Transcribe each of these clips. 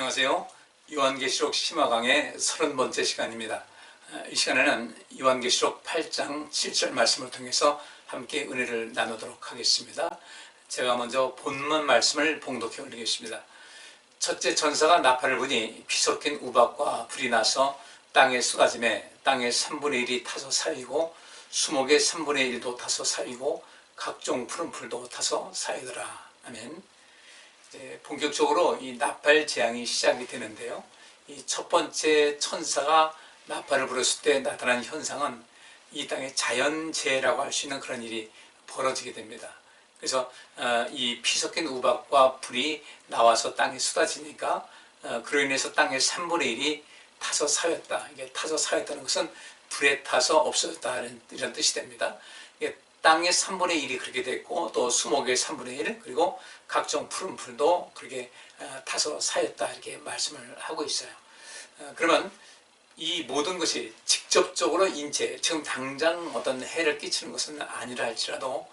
안녕하세요. 요한계시록 심화강의 30번째 시간입니다. 이 시간에는 요한계시록 8장 7절 말씀을 통해서 함께 은혜를 나누도록 하겠습니다. 제가 먼저 본문 말씀을 봉독해 올리겠습니다. 첫째 천사가 나팔을 부니 피 섞인 우박과 불이 나서 땅에 쏟아지매 땅의 3분의 1이 타서 사이고 수목의 3분의 1도 타서 사이고 각종 푸른 풀도 타서 사이더라. 아멘. 본격적으로 이 나팔 재앙이 시작이 되는데요. 이 첫 번째 천사가 나팔을 불었을 때 나타난 현상은 이 땅의 자연재해라고 할 수 있는 그런 일이 벌어지게 됩니다. 그래서 이 피 섞인 우박과 불이 나와서 땅에 쏟아지니까 그로 인해서 땅의 3분의 1이 타서 사였다. 이게 타서 사였다는 것은 불에 타서 없어졌다 이런 뜻이 됩니다. 땅의 3분의 1이 그렇게 됐고 또 수목의 3분의 1 그리고 각종 푸른 풀도 그렇게 타서 사였다 이렇게 말씀을 하고 있어요. 그러면 이 모든 것이 직접적으로 인체 지금 당장 어떤 해를 끼치는 것은 아니라 할지라도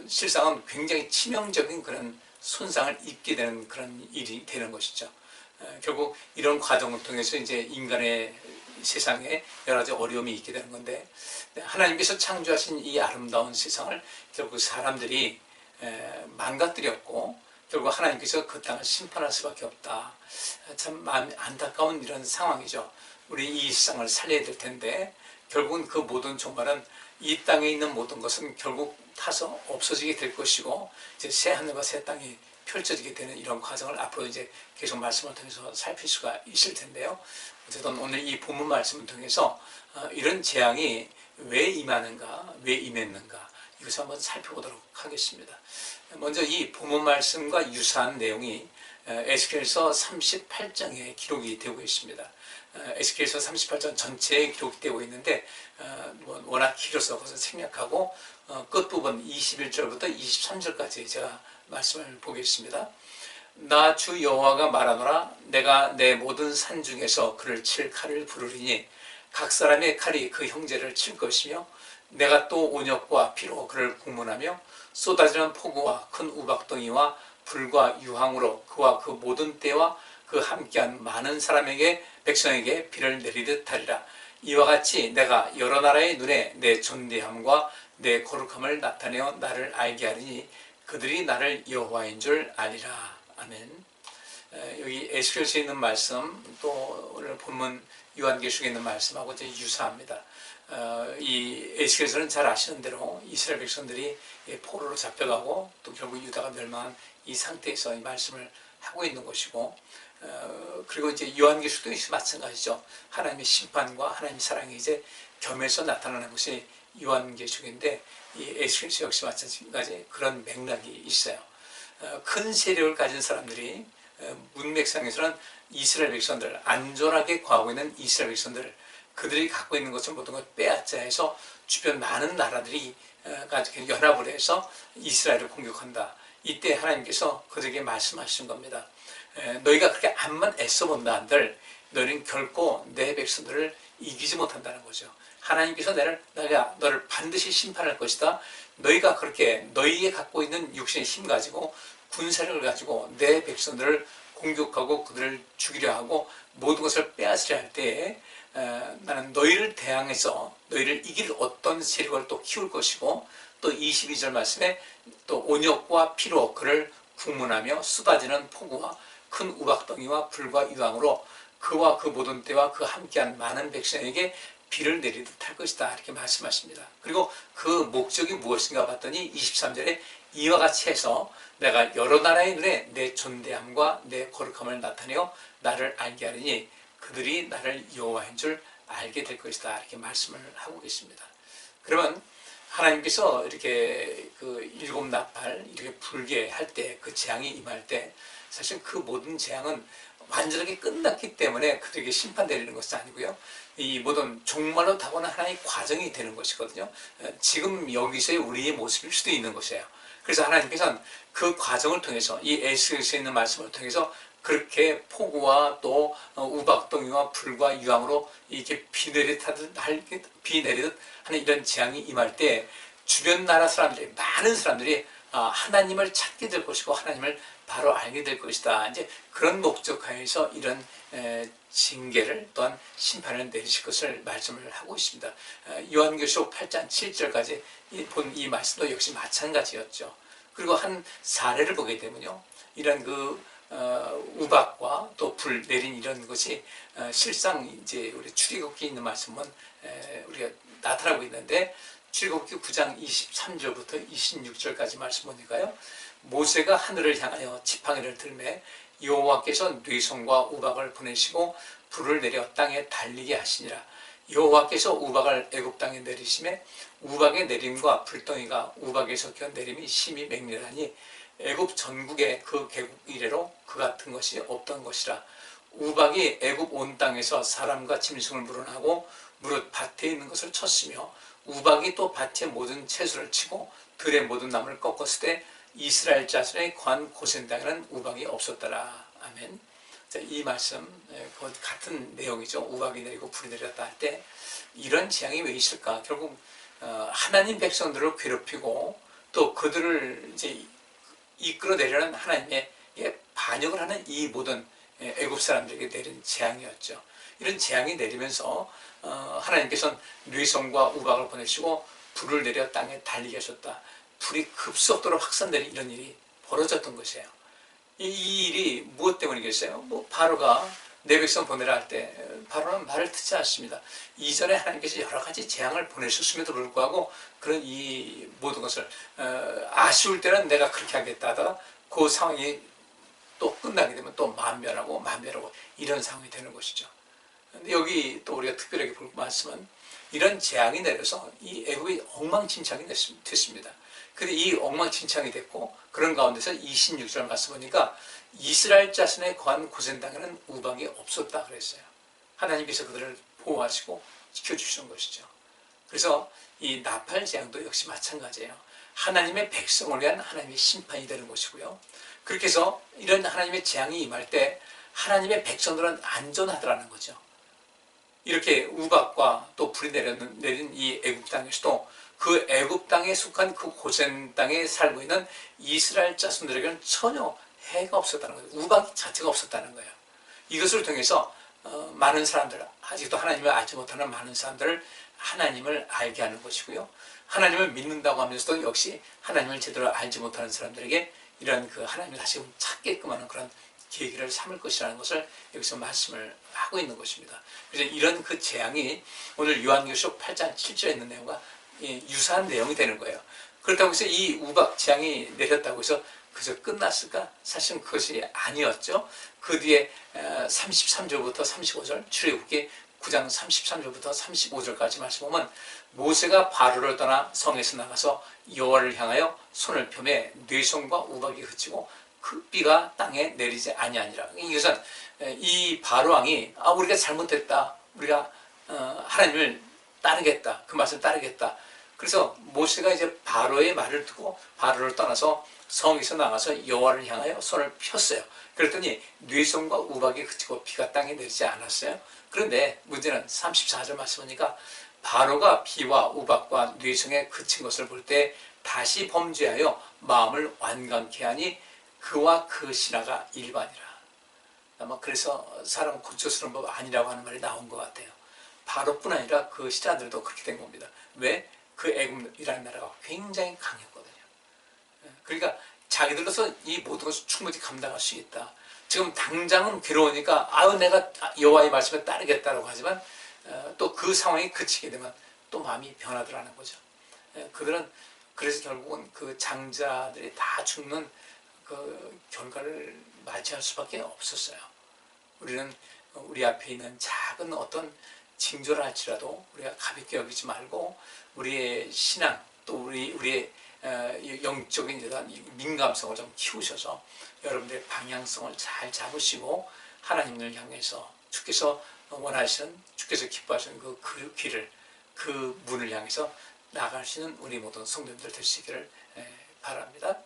실상은 굉장히 치명적인 그런 손상을 입게 되는 그런 일이 되는 것이죠. 결국 이런 과정을 통해서 이제 인간의 세상에 여러 가지 어려움이 있게 되는 건데, 하나님께서 창조하신 이 아름다운 세상을 결국 사람들이 망가뜨렸고 결국 하나님께서 그 땅을 심판할 수밖에 없다. 참 마음이 안타까운 이런 상황이죠. 우리 이 세상을 살려야 될 텐데 결국은 그 모든 종말은 이 땅에 있는 모든 것은 결국 타서 없어지게 될 것이고 이제 새 하늘과 새 땅이 펼쳐지게 되는 이런 과정을 앞으로 이제 계속 말씀을 통해서 살필 수가 있을 텐데요. 어쨌든 오늘 이 본문 말씀을 통해서 이런 재앙이 왜 임하는가, 왜 임했는가 이것을 한번 살펴보도록 하겠습니다. 먼저 이 본문 말씀과 유사한 내용이 에스겔서 38장에 기록이 되고 있습니다. 에스겔서 38장 전체에 기록되고 있는데 워낙 길어서 그것을 생략하고 끝부분 21절부터 23절까지 제가 말씀을 보겠습니다. 나 주 여호와가 말하노라. 내가 내 모든 산 중에서 그를 칠 칼을 부르리니 각 사람의 칼이 그 형제를 칠 것이며 내가 또 온역과 피로 그를 국문하며 쏟아지는 폭우와 큰 우박덩이와 불과 유황으로 그와 그 모든 때와 그 함께한 많은 사람에게 백성에게 비를 내리듯 하리라. 이와 같이 내가 여러 나라의 눈에 내 존귀함과 내 거룩함을 나타내어 나를 알게 하리니 그들이 나를 여호와인 줄 아리라. 아멘. 여기 에스겔서에 있는 말씀 또 오늘 본문 요한계시록에 있는 말씀하고 이제 유사합니다. 이 에스겔서는 잘 아시는 대로 이스라엘 백성들이 포로로 잡혀가고 또 결국 유다가 멸망한 이 상태에서 이 말씀을 하고 있는 것이고 그리고 이제 요한계시록도 마찬가지죠. 하나님의 심판과 하나님의 사랑이 이제 겸해서 나타나는 것이 요한계시록인데 이 에스겔서 역시 마찬가지 그런 맥락이 있어요. 큰 세력을 가진 사람들이 문맥상에서는 이스라엘 백성들, 안전하게 거하고 있는 이스라엘 백성들, 그들이 갖고 있는 것을 모든 걸 빼앗자 해서 주변 많은 나라들이 연합을 해서 이스라엘을 공격한다. 이때 하나님께서 그들에게 말씀하신 겁니다. 너희가 그렇게 암만 애써본다 한들 너희는 결코 내 백성들을 이기지 못한다는 거죠. 하나님께서 내가 너를 반드시 심판할 것이다. 너희가 그렇게 너희에 갖고 있는 육신의 힘 가지고 군사력을 가지고 내 백성들을 공격하고 그들을 죽이려 하고 모든 것을 빼앗으려 할 때에 나는 너희를 대항해서 너희를 이길 어떤 세력을 또 키울 것이고 또 22절 말씀에 또 온역과 피로 그를 국문하며 쏟아지는 폭우와 큰 우박덩이와 불과 유황으로 그와 그 모든 때와 그 함께한 많은 백성에게 비를 내리듯 할 것이다 이렇게 말씀하십니다. 그리고 그 목적이 무엇인가 봤더니 23절에 이와 같이 해서 내가 여러 나라의 눈에 내 존대함과 내 거룩함을 나타내어 나를 알게 하리니 그들이 나를 여호와인 줄 알게 될 것이다 이렇게 말씀을 하고 계십니다. 그러면 하나님께서 이렇게 그 일곱 나팔 이렇게 불게 할 때 그 재앙이 임할 때 사실 그 모든 재앙은 완전하게 끝났기 때문에 그들에게 심판 내리는 것은 아니고요. 이 모든 종말로 다가오는 하나의 과정이 되는 것이거든요. 지금 여기서의 우리의 모습일 수도 있는 것이에요. 그래서 하나님께서는 그 과정을 통해서 이 에스겔서에 있는 말씀을 통해서 그렇게 폭우와 또 우박덩이와 불과 유황으로 이렇게 비 내리듯 하는 이런 재앙이 임할 때 주변 나라 사람들이 많은 사람들이 하나님을 찾게 될 것이고 하나님을 바로 알게 될 것이다. 이제 그런 목적하에서 이런 징계를 또한 심판을 내리실 것을 말씀을 하고 있습니다. 요한계시록 8장 7절까지 본 이 말씀도 역시 마찬가지였죠. 그리고 한 사례를 보게 되면요, 이런 우박과 또 불 내린 이런 것이 실상 이제 우리 출애굽기에 있는 말씀은 우리가 나타나고 있는데, 출애굽기 9장 23절부터 26절까지 말씀 보니까요, 모세가 하늘을 향하여 지팡이를 들매 여호와께서 뇌성과 우박을 보내시고 불을 내려 땅에 달리게 하시니라. 여호와께서 우박을 애굽 땅에 내리심에 우박의 내림과 불덩이가 우박에서 겨 내림이 심히 맹렬하니 애굽 전국에 그 개국 이래로 그 같은 것이 없던 것이라. 우박이 애굽 온 땅에서 사람과 짐승을 물어나고 무릇 밭에 있는 것을 쳤으며 우박이 또 밭의 모든 채소를 치고 들의 모든 나무를 꺾었을 때 이스라엘 자손의 관 고센 땅에는 우박이 없었더라. 아멘. 자, 이 말씀 같은 내용이죠. 우박이 내리고 불이 내렸다 할 때 이런 재앙이 왜 있을까? 결국 하나님 백성들을 괴롭히고 또 그들을 이제 이끌어내려는 하나님의 반역을 하는 이 모든 애굽 사람들에게 내린 재앙이었죠. 이런 재앙이 내리면서 하나님께서는 뇌성과 우박을 보내시고 불을 내려 땅에 달리게 하셨다. 불이 급속도로 확산되는 이런 일이 벌어졌던 것이에요. 이 일이 무엇 때문이겠어요? 바로가 내 백성 보내라 할 때 바로는 말을 듣지 않습니다. 이전에 하나님께서 여러 가지 재앙을 보내셨음에도 불구하고 그런 이 모든 것을 아쉬울 때는 내가 그렇게 하겠다 하다가 그 상황이 또 끝나게 되면 또 만멸하고 이런 상황이 되는 것이죠. 근데 여기 또 우리가 특별하게 볼 말씀은 이런 재앙이 내려서 이 애굽이 엉망진창이 됐습니다. 근데 이 엉망진창이 됐고 그런 가운데서 26절 말씀 보니까 이스라엘 자손의 거한 고센 땅에는 우박이 없었다 그랬어요. 하나님께서 그들을 보호하시고 지켜주시는 것이죠. 그래서 이 나팔 재앙도 역시 마찬가지예요. 하나님의 백성을 위한 하나님의 심판이 되는 것이고요. 그렇게 해서 이런 하나님의 재앙이 임할 때 하나님의 백성들은 안전하더라는 거죠. 이렇게 우박과 또 불이 내린 이 애굽 땅에서도 그 애굽 땅에 속한 그 고센 땅에 살고 있는 이스라엘 자손들에게는 전혀 해가 없었다는 거예요. 우박 자체가 없었다는 거예요. 이것을 통해서 많은 사람들, 아직도 하나님을 알지 못하는 많은 사람들을 하나님을 알게 하는 것이고요. 하나님을 믿는다고 하면서도 역시 하나님을 제대로 알지 못하는 사람들에게 이런 그 하나님을 다시금 찾게끔 하는 그런 계기를 삼을 것이라는 것을 여기서 말씀을 하고 있는 것입니다. 그래서 이런 그 재앙이 오늘 요한계시록 8장 7절에 있는 내용과 유사한 내용이 되는 거예요. 그렇다고 해서 이 우박 재앙이 내렸다고 해서 그저 끝났을까? 사실은 그것이 아니었죠. 그 뒤에 33절부터 35절, 출애굽기 9장 33절부터 35절까지 말씀 보면 모세가 바로를 떠나 성에서 나가서 여호와를 향하여 손을 펴매 뇌성과 우박이 그치고 그 비가 땅에 내리지 아니하니라. 이것은 이 바로 왕이 우리가 잘못했다. 우리가 하나님을 따르겠다. 그 말씀을 따르겠다. 그래서 모세가 이제 바로의 말을 듣고 바로를 떠나서 성에서 나가서 여호와를 향하여 손을 폈어요. 그랬더니 뇌성과 우박이 그치고 비가 땅에 내리지 않았어요. 그런데 문제는 34절 말씀하니까 바로가 비와 우박과 뇌성에 그친 것을 볼 때 다시 범죄하여 마음을 완강케 하니 그와 그 신하가 일반이라. 아마 그래서 사람 고쳐쓰는 법 아니라고 하는 말이 나온 것 같아요. 바로뿐 아니라 그 신하들도 그렇게 된 겁니다. 왜? 그 애굽이라는 나라가 굉장히 강했거든요. 그러니까 자기들로서 이 모든 것을 충분히 감당할 수 있다. 지금 당장은 괴로우니까 내가 여호와의 말씀에 따르겠다라고 하지만 또 그 상황이 그치게 되면 또 마음이 변하더라는 거죠. 그들은 그래서 결국은 그 장자들이 다 죽는 그 결과를 맞이할 수밖에 없었어요. 우리는 우리 앞에 있는 작은 어떤 징조를 할지라도 우리가 가볍게 여기지 말고 우리의 신앙 또 우리의 영적인 민감성을 좀 키우셔서 여러분들의 방향성을 잘 잡으시고 하나님을 향해서 주께서 원하시는 주께서 기뻐하시는 그 길을 그 문을 향해서 나아갈 수 있는 우리 모든 성도님들 되시기를 바랍니다.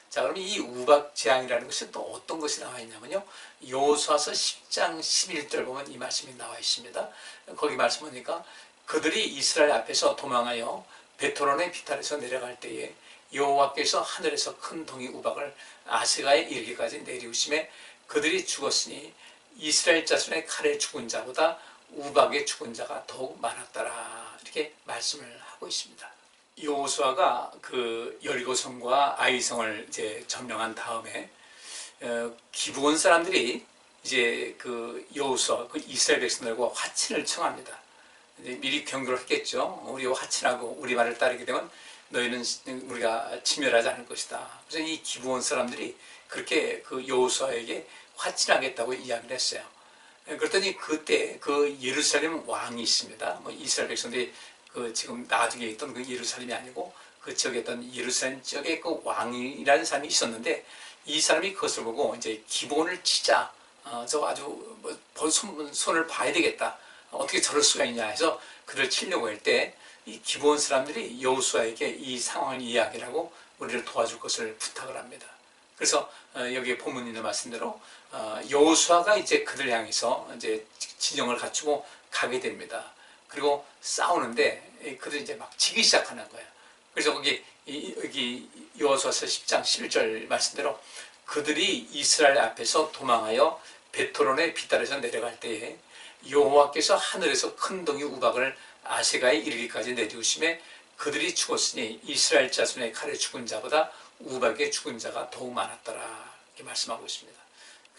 자, 그럼 이 우박 재앙이라는 것은 또 어떤 것이 나와 있냐면요. 여호수아서 10장 11절 보면 이 말씀이 나와 있습니다. 거기 말씀 보니까 그들이 이스라엘 앞에서 도망하여 베토론의 비탈에서 내려갈 때에 여호와께서 하늘에서 큰 동이 우박을 아세가에 이르기까지 내리우심에 그들이 죽었으니 이스라엘 자손의 칼에 죽은 자보다 우박에 죽은 자가 더욱 많았더라. 이렇게 말씀을 하고 있습니다. 여호수아가 그 여리고성과 아이성을 이제 점령한 다음에 기브온 사람들이 이제 그 여호수아 그 이스라엘 백성들과 화친을 청합니다. 이제 미리 경고를 했겠죠. 우리와 화친하고 우리 말을 따르게 되면 너희는 우리가 침멸하지 않을 것이다. 그래서 이 기브온 사람들이 그렇게 그 여호수아에게 화친하겠다고 이야기를 했어요. 그랬더니 그때 그 예루살렘 왕이 있습니다. 뭐 이스라엘 백성들이 그 지금 나중에 있던 그 예루살렘이 아니고 그 지역에 있던 예루살렘 지역에 그 왕이라는 사람이 있었는데 이 사람이 그것을 보고 이제 기브온을 치자. 저 아주 뭐 손을 봐야 되겠다. 어떻게 저럴 수가 있냐 해서 그를 치려고 할 때 이 기브온 사람들이 여호수아에게 이 상황을 이야기를 하고 우리를 도와줄 것을 부탁을 합니다. 그래서 여기 본문에 있는 말씀대로 여호수아가 이제 그들 향해서 이제 진영을 갖추고 가게 됩니다. 그리고 싸우는데 그들이 이제 막 지기 시작하는 거예요. 그래서 여기 여호수아서 10장 11절 말씀대로 그들이 이스라엘 앞에서 도망하여 베토론의 비탈에서 내려갈 때에 여호와께서 하늘에서 큰 동이 우박을 아세가에 이르기까지 내리우심에 그들이 죽었으니 이스라엘 자손의 칼에 죽은 자보다 우박에 죽은 자가 더욱 많았더라. 이렇게 말씀하고 있습니다.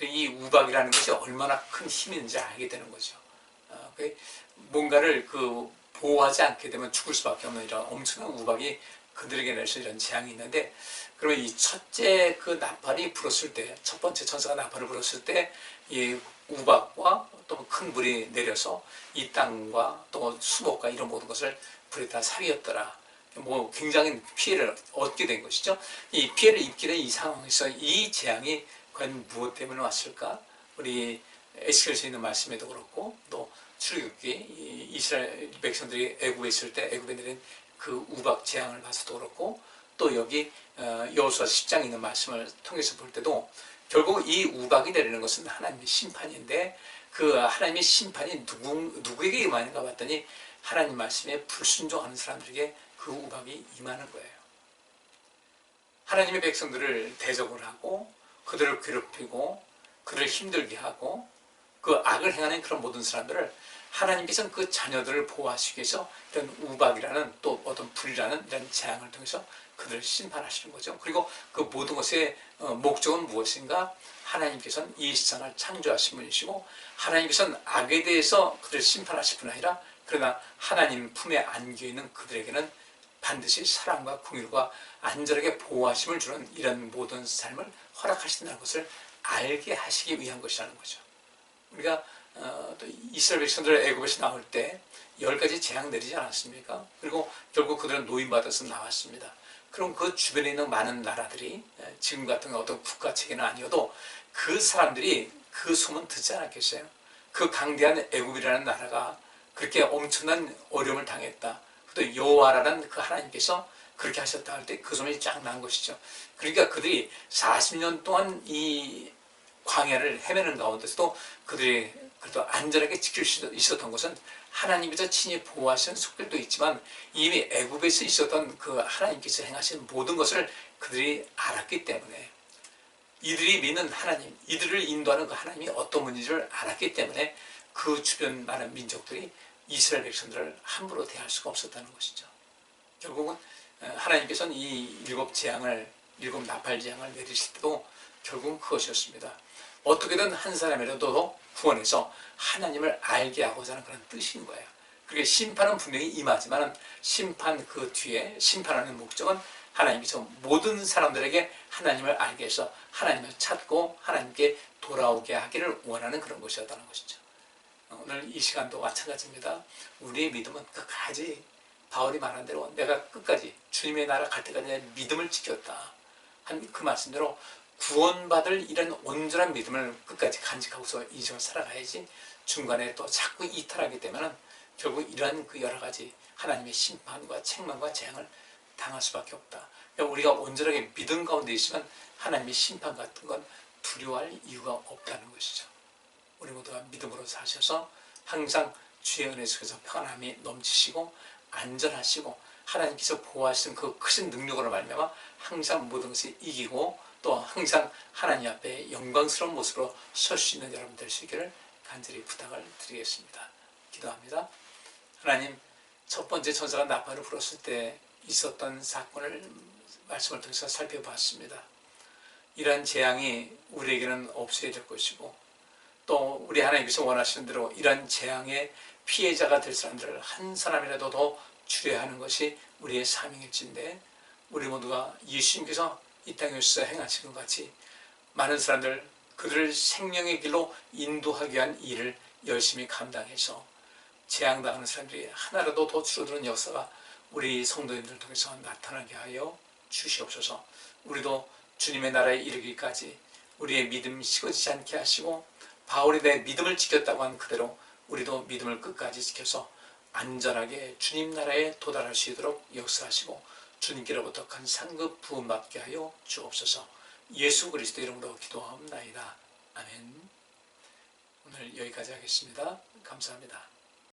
이 우박이라는 것이 얼마나 큰 힘인지 알게 되는 거죠. 뭔가를 보호하지 않게 되면 죽을 수밖에 없는 이런 엄청난 우박이 그들에게 내서 이런 재앙이 있는데, 그러면 이 첫째 그 나팔이 불었을 때, 첫 번째 천사가 나팔을 불었을 때 이 우박과 또 큰 불이 내려서 이 땅과 또 수목과 이런 모든 것을 불에 다 사귀었더라. 뭐 굉장히 피해를 얻게 된 것이죠. 이 피해를 입게 된 이 상황에서 이 재앙이 과연 무엇 때문에 왔을까? 우리 에스겔서에 있는 말씀에도 그렇고 또 출애굽기 이스라엘 백성들이 애굽에 있을 때 애굽에 내린 그 우박 재앙을 봐서도 그렇고 또 여기 여호수아 10장에 있는 말씀을 통해서 볼 때도 결국 이 우박이 내리는 것은 하나님의 심판인데 그 하나님의 심판이 누구에게 임하는가 봤더니 하나님 말씀에 불순종하는 사람들에게 그 우박이 임하는 거예요. 하나님의 백성들을 대적을 하고 그들을 괴롭히고 그들을 힘들게 하고 그 악을 행하는 그런 모든 사람들을 하나님께서는 그 자녀들을 보호하시기 위해서 이런 우박이라는 또 어떤 불이라는 이런 재앙을 통해서 그들을 심판하시는 거죠. 그리고 그 모든 것의 목적은 무엇인가? 하나님께서는 이 세상을 창조하신 분이시고 하나님께서는 악에 대해서 그들을 심판하실 뿐 아니라 그러나 하나님 품에 안겨있는 그들에게는 반드시 사랑과 긍휼과 안전하게 보호하심을 주는 이런 모든 삶을 허락하신다는 것을 알게 하시기 위한 것이라는 거죠. 우리가 또 이스라엘 백성들 애굽에서 나올 때 10가지 재앙 내리지 않았습니까? 그리고 결국 그들은 노임받아서 나왔습니다. 그럼 그 주변에 있는 많은 나라들이 지금 같은 어떤 국가 체계는 아니어도 그 사람들이 그 소문 듣지 않았겠어요? 그 강대한 애굽이라는 나라가 그렇게 엄청난 어려움을 당했다. 또 여호와라는 그 하나님께서 그렇게 하셨다 할 때 그 소문이 쫙 난 것이죠. 그러니까 그들이 40년 동안 이 광야를 헤매는 가운데서도 그들이 그래도 안전하게 지킬 수 있었던 것은 하나님께서 친히 보호하신 속들도 있지만 이미 애굽에서 있었던 그 하나님께서 행하신 모든 것을 그들이 알았기 때문에 이들이 믿는 하나님, 이들을 인도하는 그 하나님이 어떤 분인지를 알았기 때문에 그 주변 많은 민족들이 이스라엘 백성들을 함부로 대할 수가 없었다는 것이죠. 결국은 하나님께서는 이 일곱 나팔 재앙을 내리실 때도 결국은 그것이었습니다. 어떻게든 한 사람이라도 구원해서 하나님을 알게 하고자 하는 그런 뜻인 거예요. 그렇게 심판은 분명히 임하지만 심판 그 뒤에 심판하는 목적은 하나님께서 모든 사람들에게 하나님을 알게 해서 하나님을 찾고 하나님께 돌아오게 하기를 원하는 그런 것이었다는 것이죠. 오늘 이 시간도 마찬가지입니다. 우리의 믿음은 끝까지 바울이 말한 대로 내가 끝까지 주님의 나라 갈 때까지 내 믿음을 지켰다 한 그 말씀대로 구원받을 이런 온전한 믿음을 끝까지 간직하고서 인생을 살아가야지 중간에 또 자꾸 이탈하게 되면 결국 이러한 그 여러 가지 하나님의 심판과 책망과 재앙을 당할 수밖에 없다. 그러니까 우리가 온전하게 믿음 가운데 있으면 하나님의 심판 같은 건 두려워할 이유가 없다는 것이죠. 우리 모두가 믿음으로 사셔서 항상 주의 은혜 속에서 평안함이 넘치시고 안전하시고 하나님께서 보호하시는 그 크신 능력으로 말미암아 항상 모든 것을 이기고 또 항상 하나님 앞에 영광스러운 모습으로 설 수 있는 여러분 될 수 있기를 간절히 부탁을 드리겠습니다. 기도합니다. 하나님, 첫 번째 천사가 나팔을 불었을 때 있었던 사건을 말씀을 통해서 살펴봤습니다. 이러한 재앙이 우리에게는 없어야 될 것이고 또 우리 하나님께서 원하시는 대로 이러한 재앙의 피해자가 될 사람들을 한 사람이라도 더 줄여야 하는 것이 우리의 사명일진데 우리 모두가 예수님께서 이 땅에 오셔서 행하신 것 같이 많은 사람들 그들을 생명의 길로 인도하기 위한 일을 열심히 감당해서 재앙당하는 사람들이 하나라도 더 줄어드는 역사가 우리 성도님들 통해서 나타나게 하여 주시옵소서. 우리도 주님의 나라에 이르기까지 우리의 믿음 식어지지 않게 하시고 바울이 내 믿음을 지켰다고 한 그대로 우리도 믿음을 끝까지 지켜서 안전하게 주님 나라에 도달할 수 있도록 역사하시고 주님께로부터 큰 상급 부음받게 하여 주옵소서. 예수 그리스도 이름으로 기도하옵나이다. 아멘. 오늘 여기까지 하겠습니다. 감사합니다.